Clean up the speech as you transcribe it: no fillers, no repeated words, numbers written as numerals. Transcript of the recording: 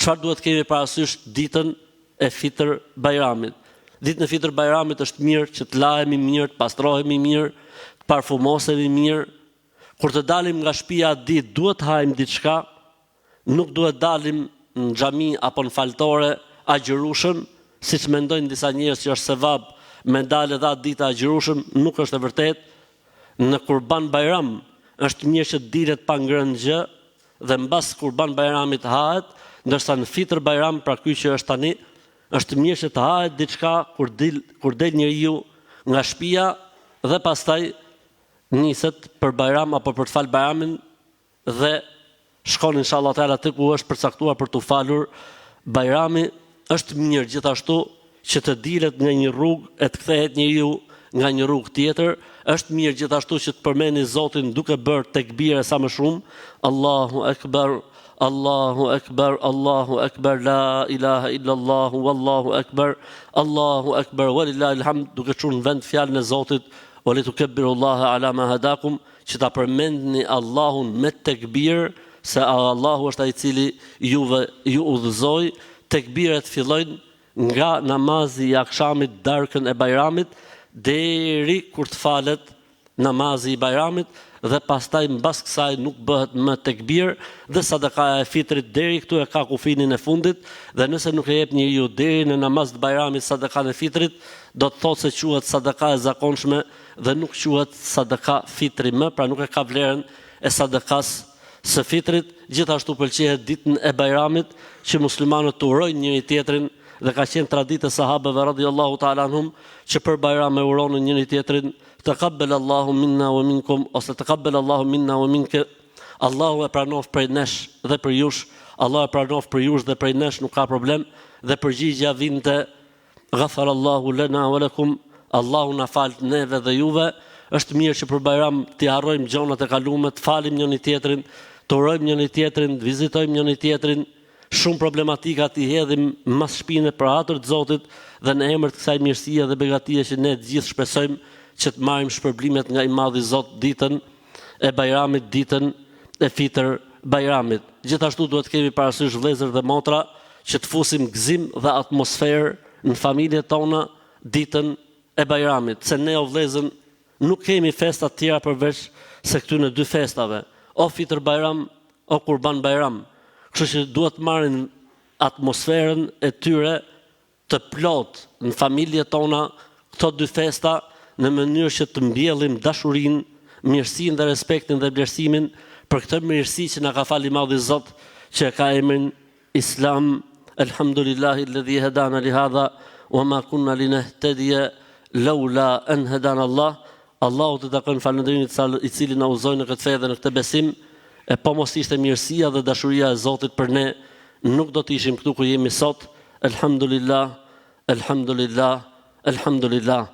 çfarë duhet kemi parasysh ditën e Fitr Bajramit. Ditën e Fitr Bajramit është mirë që të lahemi mirë, të pastrohemi mirë, të parfumosemi mirë. Kur të dalim nga shtëpia atë ditë duhet të hajmë diçka, nuk duhet dalim në xhami apo në faltore agjërushëm, siç mendojnë disa njerëz që është sevap me dalë edhe atë ditë agjërushëm, nuk është e vërtetë. Në Kurban Bajram është mirë që dilet pa ngrënë gjë dhe mbas Kurban Bajramit hahet, ndërsa në Fitr Bajram, pra ky që është tani, është mirë që të hahet diçka kur del njeriu nga shtëpia dhe pastaj niset për Bajram apo për të fal Bajramin dhe shkon inshallah taala aty ku është përcaktuar për të falur Bajrami. Është mirë gjithashtu që të dilet nga një rrugë e të kthehet njeriu nga një rrugë tjetër. Është mirë gjithashtu që të përmeni Zotin duke bërë tekbire sa më shumë. Allahu Akbar, Allahu Akbar, Allahu Akbar, la ilaha illallah, wallahu Akbar, Allahu Akbar, walillahil hamd, duke çuar në vend fjalën e Zotit, walitukabbirullaha ala ma hadakum, që ta përmendni Allahun me tekbir, se Allahu është ai i cili ju udhëzoi. Tekbiret fillojnë nga namazi i akşamit darkën e Bajramit deri kur të falet namazi i Bajramit dhe pastaj mbas kësaj nuk bëhet më tekbir dhe sadakaja e fitrit deri këtu e ka kufinin e fundit dhe nëse nuk e jep njeriu deri në namaz të Bajramit sadakan e fitrit do të thotë se quhet sadaka e zakonshme dhe nuk quhet sadaka fitri më, pra nuk e ka vlerën e sadakas së fitrit. Gjithashtu pëlqehet ditën e Bajramit që muslimanët të urojnë njëri tjetrin dhe ka qenë traditë e sahabeve radhiyallahu ta'ala anhum që për Bajram e uronin njëri tjetrin taqabbalallahu minna wa minkum ose taqabbalallahu minna wa minka. Allahu e pranoft prej nesh dhe për jush, Allah e pranoft për jush dhe prej nesh, nuk ka problem. Dhe përgjigja vinte ghafarallahu lana wa lakum, Allahu na fal neve dhe juve. Është mirë që për Bajram t'i harrojmë gjonat e kaluara, të falim njëri tjetrin, të urojmë njëri tjetrin, të vizitojmë njëri tjetrin. Shumë problematika t'i hedhim mas shpine për hatër të Zotit dhe në emër të kësaj mirësie dhe begatie që ne të gjithë shpresojmë që të marrim shpërblimet nga i madhi Zot ditën e Bajramit, ditën e Fitr Bajramit. Gjithashtu duhet kemi parasysh vëllezër dhe motra që të fusim gëzim dhe atmosferë në familjet tona ditën e Bajramit, se ne o vëllezër nuk kemi festa të tjera përveç se këtyre dy festave, o Fitr Bajram o Kurban Bajram. Kështu që duhet marrin atmosferën e tyre të plot në familjet tona këto dy festa në mënyrë që të mbjellim dashurinë, mirësinë dhe respektin dhe vlerësimin për këtë mirësi që na ka falë i madhi Zot, që ka emrin Islam. Elhamdulillahi alladhi hadana li hadha wa ma kunna linahtadiya laula an hadana Allah. Allahu të takon falënderimin i cili na udhëzoi në këtë fe dhe në këtë besim. E po mos ishte mirësia dhe dashuria e Zotit për ne, nuk do të ishim këtu ku jemi sot. Elhamdulillah, elhamdulillah, elhamdulillah.